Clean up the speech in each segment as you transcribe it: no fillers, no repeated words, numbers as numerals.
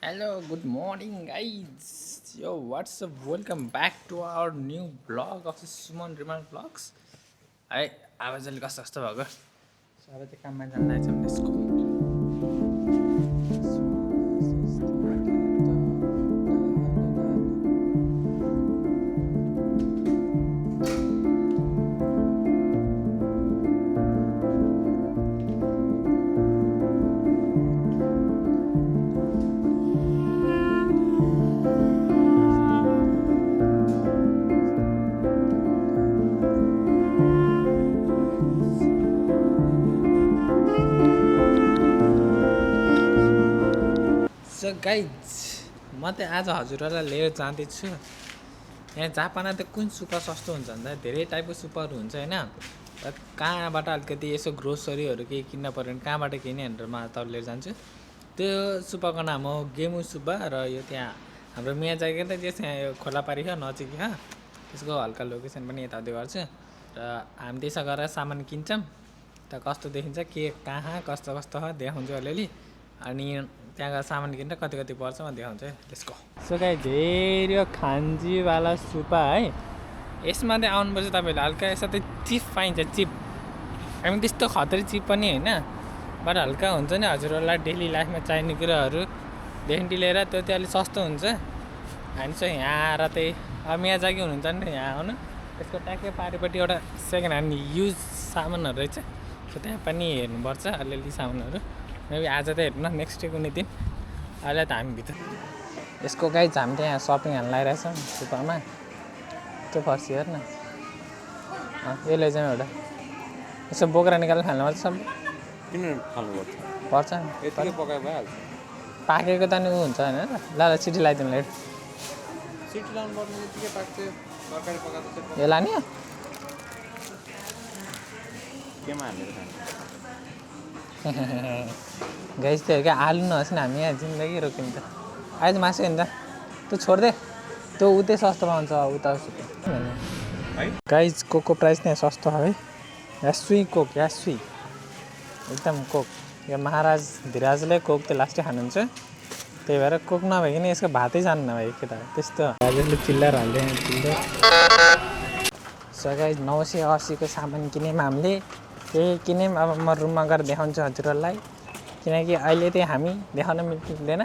Hello, good morning, guys. Yo, what's up? Welcome back to our new vlog of the Suman Rimal Vlogs. आवाजले कस्तो कस्तो भएको सबै चाहिँ काममा जान लाग्छ त्यसको So guys, म चाहिँ आज हजुरहरूलाई लिएर जाँदैछु यहाँ जापानमा त कुन सुपर सस्तो हुन्छ भन्दा धेरै टाइपको सुपरहरू हुन्छ हैन र कहाँबाट अलिकति यसो ग्रोसरीहरू केही किन्न पर्यो भने कहाँबाट किन्ने भनेर म तपाईँ लिएर जान्छु त्यो सुपरको नाम हो गेमु सुब्बा र यो त्यहाँ हाम्रो मियाजाकी त त्यहाँ यो खोलापारी छ नजिक छ त्यसको हल्का लोकेसन पनि यताउति गर्छु र हामी त्यसो गरेर सामान किन्छौँ त कस्तो देखिन्छ के कहाँ कस्तो कस्तो छ देखाउँछु अलिअलि अनि त्यहाँ गएर सामान किनेर कति कति पर्छ म देखाउँछु है त्यसको सो गाइस धेरै यो खान्जीवाला सुपा है यसमा चाहिँ आउनुपर्छ तपाईँहरूले हल्का यसो त चिप पाइन्छ चिप हामी त्यस्तो खतरी चिप पनि होइन बट हल्का हुन्छ नि हजुरहरूलाई डेली लाइफमा चाहिने कुराहरूदेखि लिएर त्यो चाहिँ अलिक सस्तो हुन्छ हामी चाहिँ यहाँ आएर चाहिँ अब यहाँ जागी हुनुहुन्छ नि यहाँ आउनु त्यसको ट्याक्कै पारिपट्टि एउटा सेकेन्ड ह्यान्ड युज सामानहरू रहेछ सो त्यहाँ पनि हेर्नुपर्छ अलिअलि सामानहरू मेबी आज त हेर्नु नेक्स्ट डे कुनै दिन अहिले त हामी भित्र यसको गाइज हामी त यहाँ सपिङ हाल्न लगाइरहेछौँ सुपरमा त्यो फर्सी हेर्न यो लैजाउँ एउटा यसो बोकेर निकालेर फाल्नुपर्छ सब किन फाल्नुपर्छ पर्छ यतिकै पकाए भइहाल्छ पाकेको त नि ऊ हुन्छ होइन ल सिटी लगाइदिनु लेट सिटी लाउनु पर्ने यतिकै पाक्छ तरकारी पकाएको यो लाने केमा हालेर खान्छ गाइस त्यो क्या आलु नहोस् न हामी यहाँ जिन्दगी रोकिन्छ आइज मासु हेर्नु त तँ छोड्दे त्यो उतै सस्तो पाउँछ उता गाइस कोकको प्राइस त्यहाँ सस्तो है यासुई कोक यासुई एकदम कोक यो महाराज धिराजले कोक त्यो लास्टै खानुहुन्छ त्यही भएर कोक नभइकन यसको भातै जानु नभए केटा त्यस्तो राजेशले चिल्लाएर हाल्दै चिल्लो सो गाइस 980को सामान किन्यौँ हामीले त्यही किन्यौँ अब म रुममा गएर देखाउँछु हजुरहरूलाई किनकि अहिले चाहिँ हामी देखाउन मिल्दैन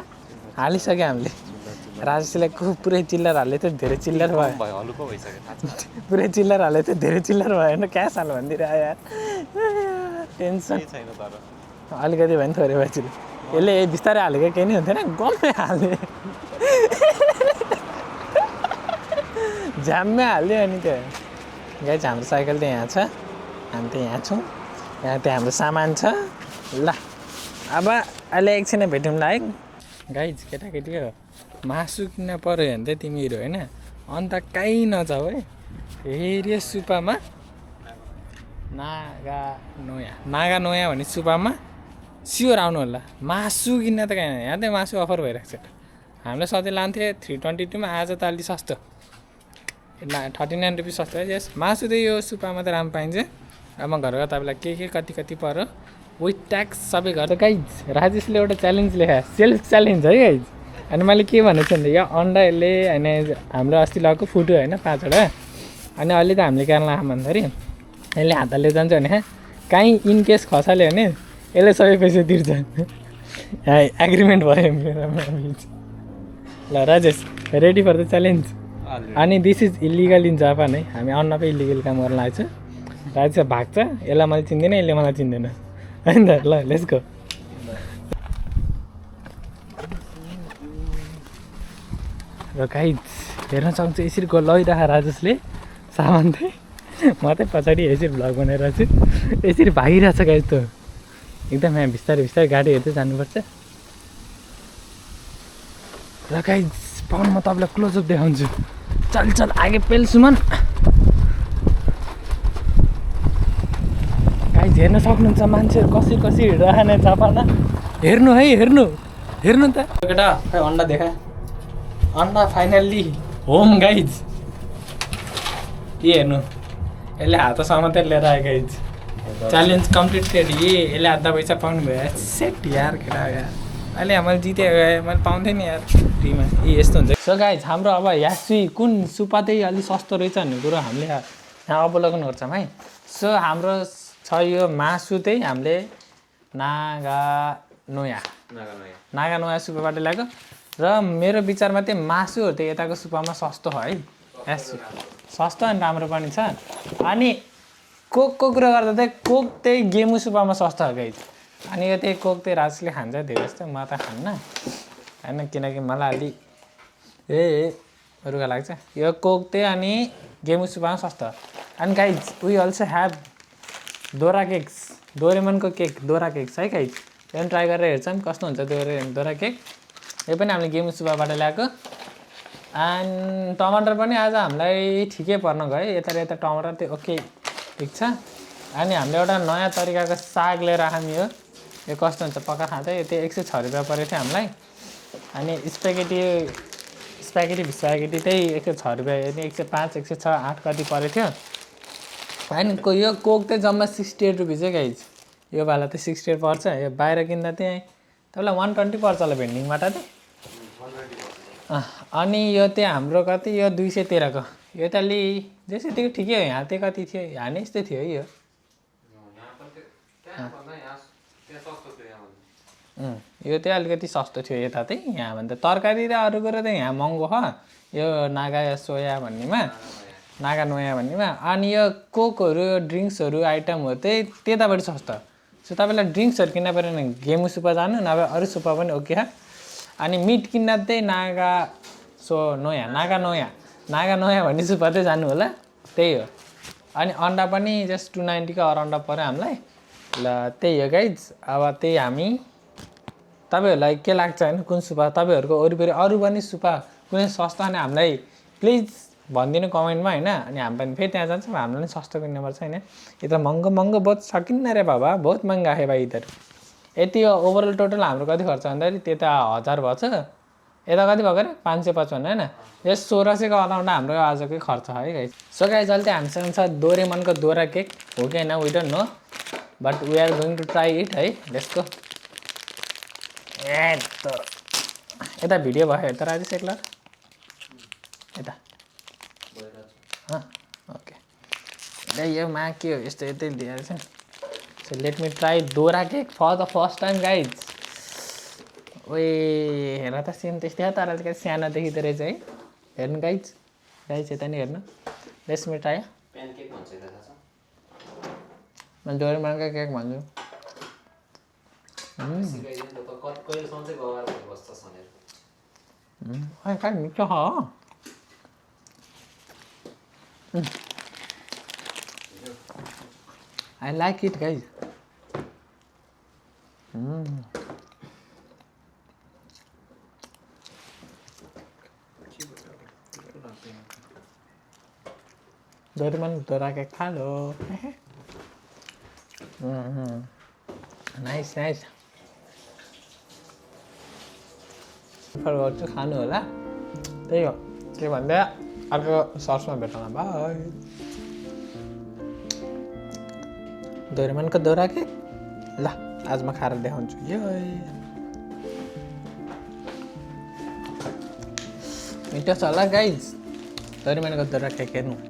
हालिसक्यो हामीले राजेशले पुरै चिल्लर हाल्यो त धेरै चिल्लर भयो हलुको भइसक्यो पुरै चिल्लर हाल्यो त धेरै चिल्लर भयो होइन क्या साल भनिदिएर यार टेन्सन छैन तर अलिकति भयो नि थोरै भएपछि यसले बिस्तारै हालेको केही नि हुन्थेन गम्मै हाल्ने झ्याम्मै हाल्यो अनि त्यो गाइस हाम्रो साइकल त यहाँ छ हामी त यहाँ छौँ यहाँ त हाम्रो सामान छ ल अब अहिले एकछिन भेटौँला है गाइज केटाकेटी हो मासु किन्न पऱ्यो भने चाहिँ तिमीहरू होइन अन्त कहीँ नजाऊ है फेरि सुपामा नागा नोया भन्ने सुपामा स्योर आउनु होला मासु किन्न त कहीँ यहाँ त मासु अफर भइरहेको छ हामीले सधैँ लान्थ्यो 322मा आज त अलिक सस्तो 39 रुपिस सस्तो है यस मासु त यो सुपामा त राम्रो पाइन्छ अब म घरको तपाईँलाई के कति कति पर्यो विथ ट्याक्स सबै घर त गाइज राजेशले एउटा च्यालेन्ज लेखा सेल्फ च्यालेन्ज है गाइज अनि मैले के भनेको छु भने यो अन्डाले होइन हाम्रो अस्ति लगाएको फुट्यो होइन 5वटा अनि अहिले त हामीले केही लगाएको भन्दाखेरि यसले हातले जान्छ भने काहीँ इनकेस खसाल्यो भने यसले सबै पैसा तिर्छ एग्रिमेन्ट भयो मेरो ल Rajesh ready for the challenge अनि this is illegal in Japan है हामी अन्नकै इलिगल काम गर्न लाग्छ राजेश भाग्छ यसलाई मैले चिन्दिनँ यसले मलाई चिन्दैन होइन त ल लेट्स गो र गाइज हेर्न सक्छ यसरी लैरहेको राजेशले सामान चाहिँ म चाहिँ पछाडि यसरी भ्लग बनाइरहेको छु यसरी भागिरहेछ गाइज त एकदम यहाँ बिस्तारै बिस्तारै गाडी हेर्दै जानुपर्छ र गाइज पाउनु म तपाईँलाई क्लोजअप देखाउँछु चल चल आगे पेल सुमन गाइज हेर्न सक्नुहुन्छ मान्छेहरू कसरी कसरी हिँडिरहने जापानमा हेर्नु है हेर्नु हेर्नु त केटा खै अन्डा देखा अन्डा फाइनल्ली होम गाइज के हेर्नु यसले हातसम्म त लिएर आयो गाइज च्यालेन्ज कम्प्लिटेड यसले आधा पैसा पाउनु भयो सेट यार केटा यार अहिले मैले जितेँ मैले पाउँथेँ नि यार फ्रीमा यस्तो हुन्छ सो गाइज हाम्रो अब यासुई कुन सुपा चाहिँ अलिक सस्तो रहेछ भन्ने कुरो हामीले यहाँ अवलोकन गर्छौँ है सो हाम्रो छ यो मासु चाहिँ हामीले नागा नोया सुपाबाट ल्याएको र मेरो विचारमा चाहिँ मासुहरू चाहिँ यताको सुपामा सस्तो हो है यासु सस्तो अनि राम्रो पनि छ अनि कोकको कुरा गर्दा चाहिँ कोक चाहिँ गेमु सुपामा सस्तो हो गाइज अनि यो त्यही कोक चाहिँ राजले खान्छ धेरै जस्तो म त खान्न होइन किनकि मलाई अलि रुगा लाग्छ यो कोक चाहिँ अनि गेमु सुपामा सस्तो अनि गाइज वी अल्सो ह्याभ दोरा केक्स डोरेमनको केक दोरा केक्स है गाइज यो पनि ट्राई गरेर हेर्छौँ कस्तो हुन्छ दोरा केक यो पनि हामीले गेमु सुपाबाट ल्याएको एन्ड टमाटर पनि आज हामीलाई ठिकै पर्न गयो यता टमाटर चाहिँ ओके ठिक छ अनि हामीले एउटा नयाँ तरिकाको साग लिएर आयौँ यो कस्तो हुन्छ पक्का खाँदै यो चाहिँ 106 रुपियाँ परेको थियो हामीलाई अनि स्प्यागेटी चाहिँ 106 रुपियाँ यदि 105 106 8 कति परेको थियो अनि यो कोक चाहिँ जम्मा 68 रुपियाँ चाहिँ गाइज यो वाला त 68 पर्छ यो बाहिर किन्दा चाहिँ तपाईँलाई 120 पर्छ होला भेन्डिङबाट चाहिँ अनि यो चाहिँ हाम्रो कति यो 213 को यो त अलि जस्तै त्यो ठिकै हो यहाँ चाहिँ कति थियो यहाँ नै यस्तै थियो है यो यो चाहिँ अलिकति सस्तो थियो यता चाहिँ यहाँभन्दा तरकारी र अरू कुरो चाहिँ यहाँ महँगो हो यो नागा नोया भन्नेमा अनि यो कोकहरू ड्रिङ्क्सहरू आइटमहरू चाहिँ त्यताबाट सस्तो सो तपाईँलाई ड्रिङ्क्सहरू किन्न पऱ्यो भने गेमु सुपा जानु नभए अरू सुपा पनि ओके अनि मिट किन्न चाहिँ नागा नोया भन्ने सुपा चाहिँ जानु होला त्यही हो अनि अन्डा पनि जस्ट 290 को अराउन्ड पऱ्यो हामीलाई ल त्यही हो गाइज अब त्यही हामी तपाईँहरूलाई के लाग्छ होइन कुन सुपा तपाईँहरूको वरिपरि अरू पनि सुपा कुनै सस्तो अनि हामीलाई प्लिज भनिदिनु कमेन्टमा होइन अनि हामी पनि फेरि त्यहाँ जान्छौँ हामीलाई पनि सस्तो किन्नुपर्छ होइन यता महँगो बहुत सकिन्न रे बाबा बहुत महँगा है भाइ इधर यति हो ओभरअल टोटल हाम्रो कति खर्च भन्दाखेरि त्यता 1000 भएछ यता कति भएको अरे 555 होइन यस 1600 को अराउन्ड हाम्रो आजकै खर्च है गाइज सो गाइज अहिले चाहिँ हामीसँग छ डोरेमनको दोरा केक हो कि होइन we don't know but we are going to try it है लेट्स गो यता भिडियो भयो हेर त राजेश एक्ला यता ओके यो मा के हो यस्तो यतै दिएर छ सो लेट मी ट्राई दोरा cake for the first time guys ओए हेर त सेम त्यस्तै तर अलिकति सानो देखिँदो रहेछ है हेर्नु गाइज यता नि हेर्नु लेट्स मी ट्राई मैले डोरेमनको केक भन्छु मिठो हो I like it guys Doraemon दोरा केक खा लो नाइस गर्छु खानु होला त्यही हो के भन्दा अर्को सर्समा भेटौँला बाई डोरेमनको दोरा केक ल आज म खाएर देखाउँछु यो मिठो छ होला गाइज डोरेमनको दोरा केक हेर्नु